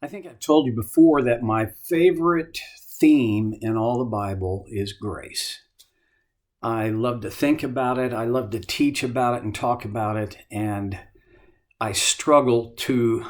I think I've told you before that my favorite theme in all the Bible is grace. I love to think about it. I love to teach about it and talk about it. And I struggle to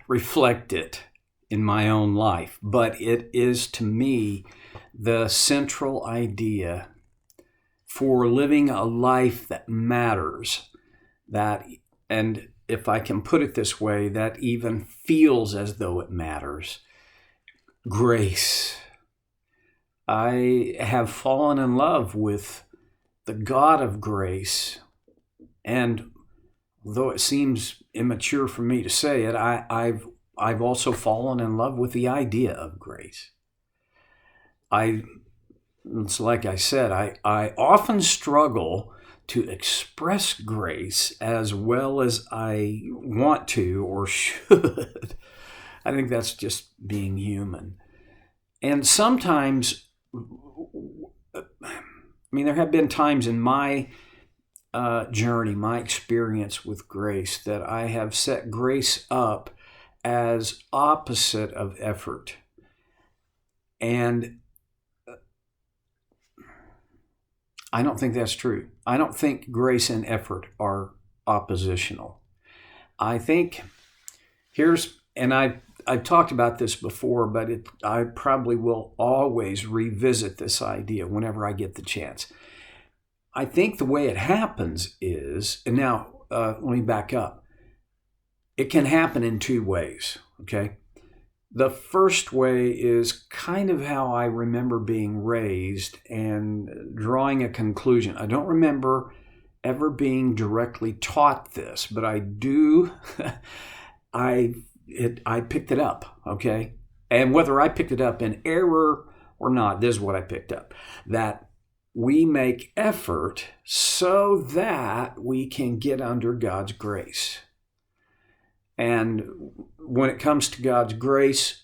reflect it in my own life. But it is, to me, the central idea for living a life that matters, that, and if I can put it this way, that even feels as though it matters. Grace. I have fallen in love with the God of grace, and though it seems immature for me to say it, I've also fallen in love with the idea of grace. It's like I said, I often struggle to express grace as well as I want to or should. I think that's just being human. And sometimes, there have been times in my journey, my experience with grace, that I have set grace up as opposite of effort. And I don't think that's true. I don't think grace and effort are oppositional. I think I've talked about this before, but I probably will always revisit this idea whenever I get the chance. I think the way it happens is, and now let me back up. It can happen in two ways, okay? The first way is kind of how I remember being raised and drawing a conclusion. I don't remember ever being directly taught this, but I do. I picked it up, okay? And whether I picked it up in error or not, this is what I picked up. That we make effort so that we can get under God's grace. And when it comes to God's grace,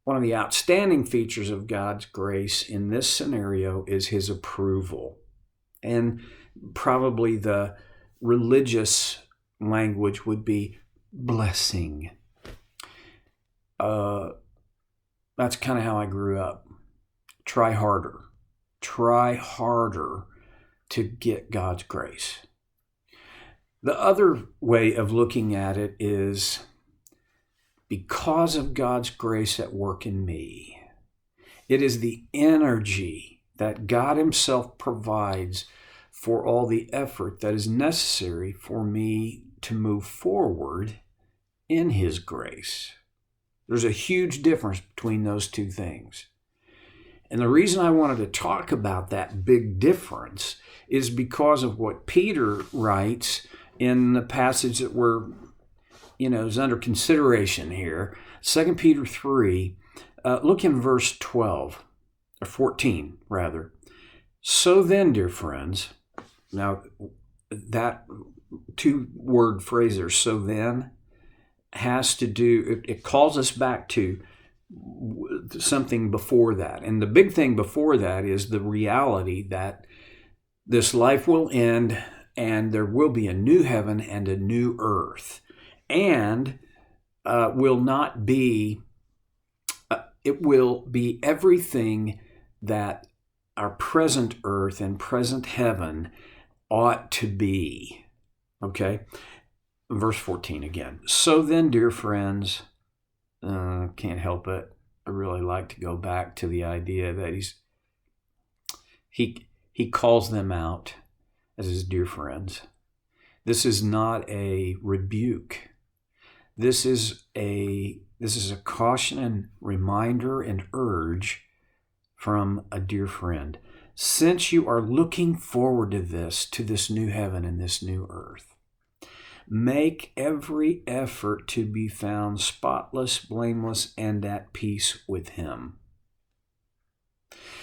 one of the outstanding features of God's grace in this scenario is his approval. And probably the religious language would be blessing. That's kind of how I grew up. Try harder. Try harder to get God's grace. The other way of looking at it is, because of God's grace at work in me, it is the energy that God himself provides for all the effort that is necessary for me to move forward in his grace. There's a huge difference between those two things. And the reason I wanted to talk about that big difference is because of what Peter writes in the passage that is under consideration here. 2 Peter 3, look in verse 12, or 14 rather. So then, dear friends, now that two-word phrase there, so then, has to do, it calls us back to something before that. And the big thing before that is the reality that this life will end and there will be a new heaven and a new earth. And will not be, it will be everything that our present earth and present heaven ought to be. Okay? Verse 14 again. So then, dear friends, can't help it. I really like to go back to the idea that he calls them out as his dear friends. This is not a rebuke. This is a caution and reminder and urge from a dear friend. Since you are looking forward to this new heaven and this new earth, make every effort to be found spotless, blameless, and at peace with him.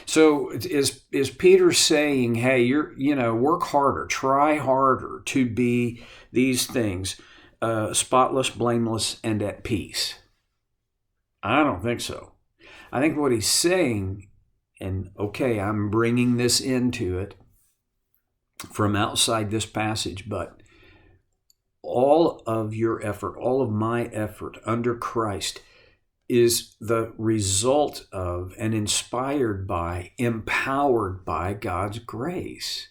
So is Peter saying, hey, work harder, try harder to be these things, spotless, blameless, and at peace? I don't think so. I think what he's saying, and okay, I'm bringing this into it from outside this passage, but all of your effort, all of my effort under Christ is the result of and inspired by, empowered by God's grace.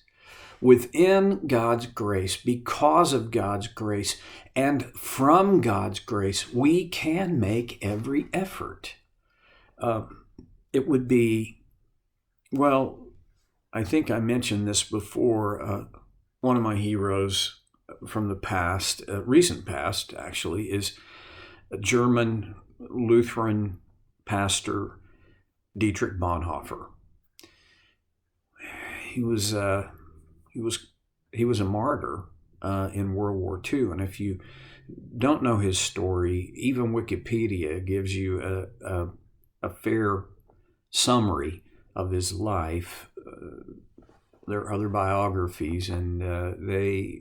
Within God's grace, because of God's grace, and from God's grace, we can make every effort. It would be, well, I think I mentioned this before. One of my heroes from the past, recent past actually, is a German Lutheran pastor, Dietrich Bonhoeffer. He was a martyr in World War II, and if you don't know his story, even Wikipedia gives you a fair summary of his life. There are other biographies, and they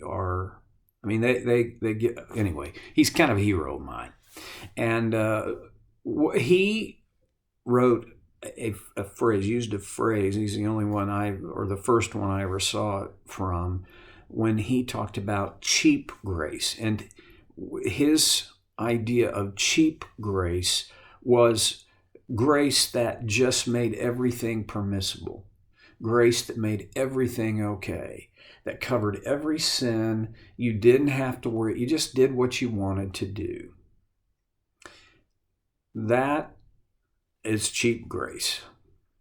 get, anyway, he's kind of a hero of mine. And he wrote a phrase, used a phrase, he's the only one the first one I ever saw it from, when he talked about cheap grace. And his idea of cheap grace was grace that just made everything permissible, grace that made everything okay, that covered every sin. You didn't have to worry, you just did what you wanted to do. That is cheap grace.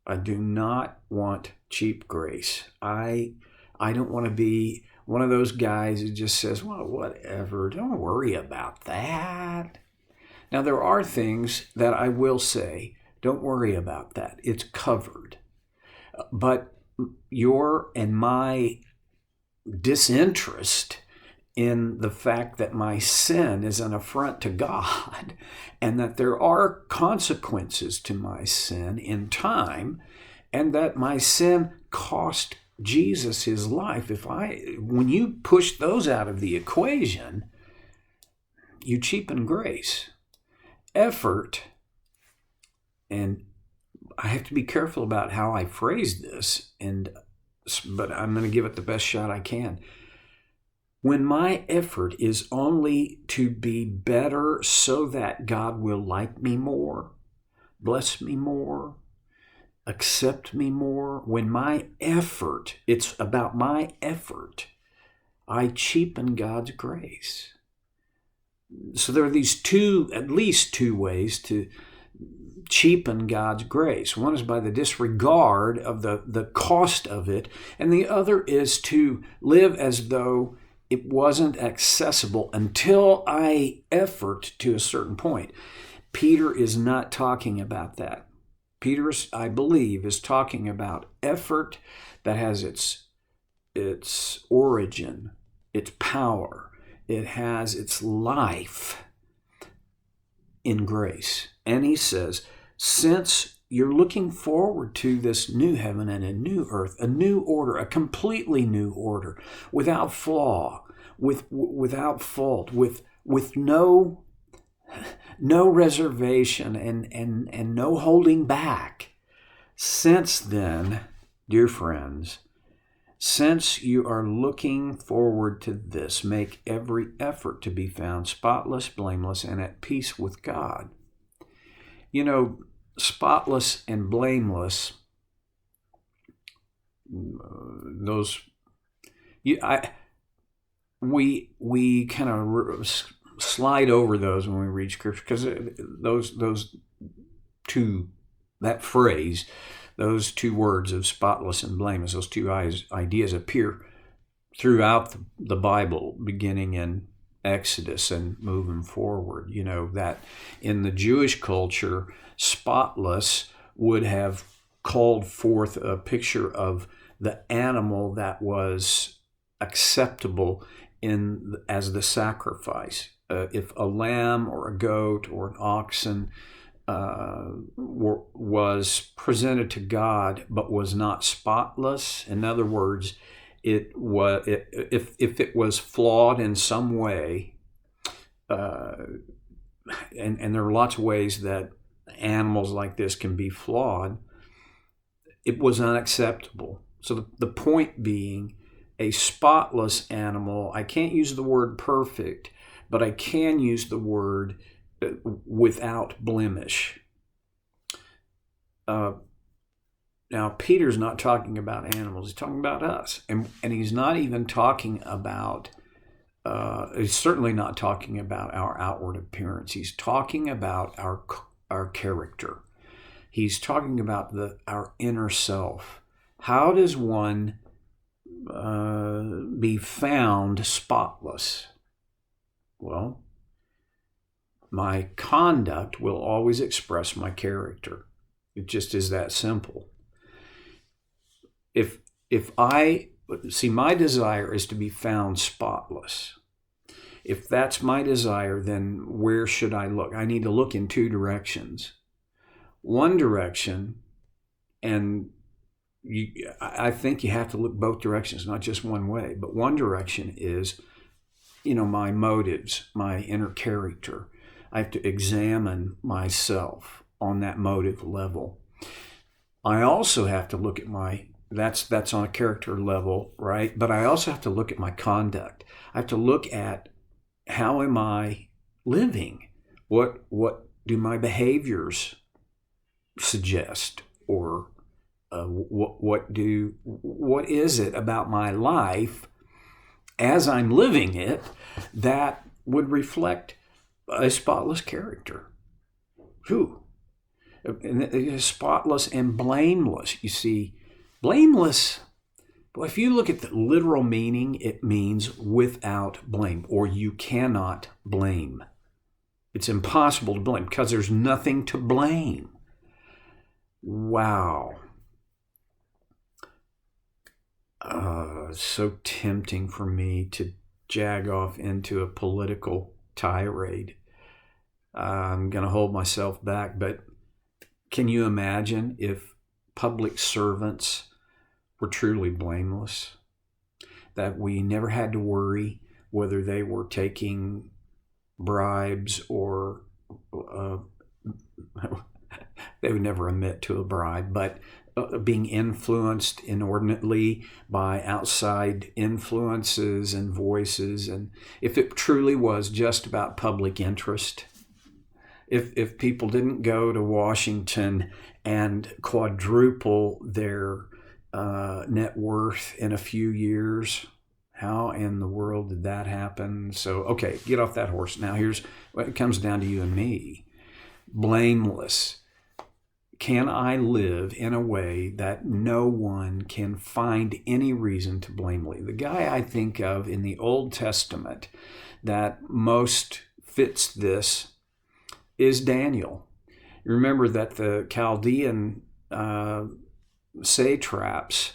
I do not want cheap grace. I don't want to be one of those guys who just says, well, whatever, don't worry about that. Now, there are things that I will say, don't worry about that. It's covered. But your and my disinterest in the fact that my sin is an affront to God and that there are consequences to my sin in time, and that my sin cost Jesus his life. When you push those out of the equation, you cheapen grace. Effort, and I have to be careful about how I phrase this, but I'm going to give it the best shot I can. When my effort is only to be better so that God will like me more, bless me more, accept me more, when my effort, it's about my effort, I cheapen God's grace. So there are at least two ways to cheapen God's grace. One is by the disregard of the cost of it, and the other is to live as though it wasn't accessible until I effort to a certain point. Peter is not talking about that. Peter, I believe, is talking about effort that has its origin, its power. It has its life in grace. And he says, since you're looking forward to this new heaven and a new earth, a new order, a completely new order, without flaw, without fault, with no reservation and no holding back. Since then, dear friends, since you are looking forward to this, make every effort to be found spotless, blameless, and at peace with God. You know, spotless and blameless, we kind of slide over those when we read Scripture, because that phrase, those two words of spotless and blameless, those two ideas appear throughout the Bible, beginning in Exodus and moving forward. You know, that in the Jewish culture, spotless would have called forth a picture of the animal that was acceptable as the sacrifice. If a lamb or a goat or an oxen was presented to God but was not spotless, in other words, if it was flawed in some way, and there are lots of ways that animals like this can be flawed, it was unacceptable. So the point being, a spotless animal, I can't use the word perfect, but I can use the word without blemish. Now, Peter's not talking about animals. He's talking about us. And he's not even talking about, he's certainly not talking about our outward appearance. He's talking about our character. He's talking about our inner self. How does one be found spotless? Well, my conduct will always express my character. It just is that simple. If I see, my desire is to be found spotless. If that's my desire, then where should I look? I need to look in two directions. One direction, and I think you have to look both directions, not just one way, but one direction is, my motives, my inner character. I have to examine myself on that motive level. I also have to look at that's on a character level, right? But I also have to look at my conduct. I have to look at, how am I living? What do my behaviors suggest? Or what is it about my life as I'm living it that would reflect a spotless character? Spotless and blameless. You see, blameless, well, if you look at the literal meaning, it means without blame, or you cannot blame. It's impossible to blame because there's nothing to blame. Wow. So tempting for me to jag off into a political tirade. I'm going to hold myself back, but can you imagine if public servants were truly blameless? That we never had to worry whether they were taking bribes or they would never admit to a bribe, but being influenced inordinately by outside influences and voices. And if it truly was just about public interest, if people didn't go to Washington and quadruple their net worth in a few years, how in the world did that happen? So, okay, get off that horse. Now here's what it comes down to, you and me. Blameless. Can I live in a way that no one can find any reason to blame me? The guy I think of in the Old Testament that most fits this is Daniel. You remember that the Chaldean satraps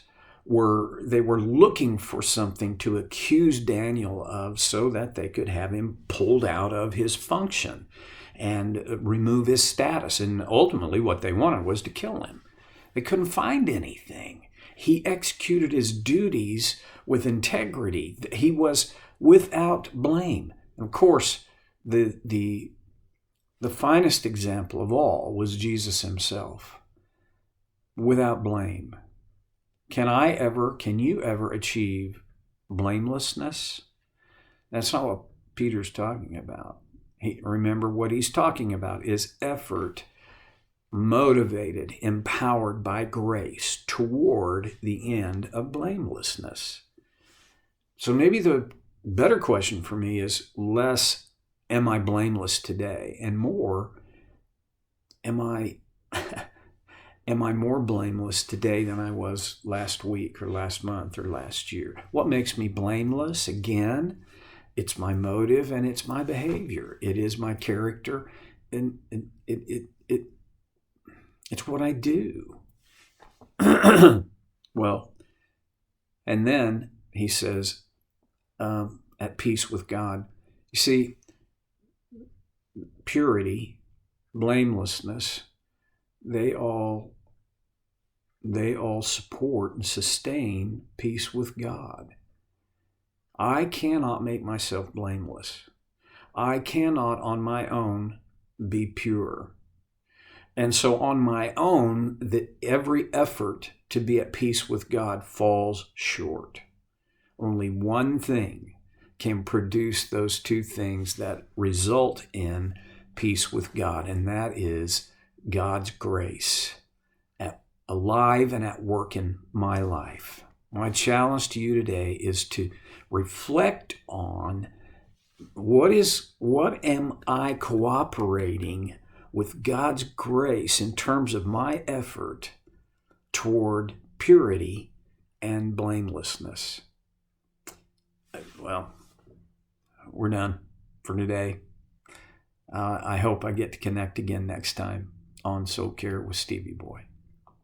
were looking for something to accuse Daniel of so that they could have him pulled out of his function and remove his status. And ultimately what they wanted was to kill him. They couldn't find anything. He executed his duties with integrity. He was without blame. And of course, the finest example of all was Jesus himself. Without blame. Can you ever achieve blamelessness? That's not what Peter's talking about. Remember, what he's talking about is effort motivated, empowered by grace toward the end of blamelessness. So maybe the better question for me is less, am I blameless today? And more, am I more blameless today than I was last week or last month or last year? What makes me blameless? Again, it's my motive and it's my behavior. It is my character, and it's what I do. Well, and then he says, at peace with God. You see, purity, blamelessness, they all support and sustain peace with God. I cannot make myself blameless. I cannot on my own be pure. And so on my own, every effort to be at peace with God falls short. Only one thing can produce those two things that result in piece with God, and that is God's grace alive and at work in my life. My challenge to you today is to reflect on what am I cooperating with God's grace in terms of my effort toward purity and blamelessness. Well, we're done for today. I hope I get to connect again next time on Soul Care with Stevie Boy.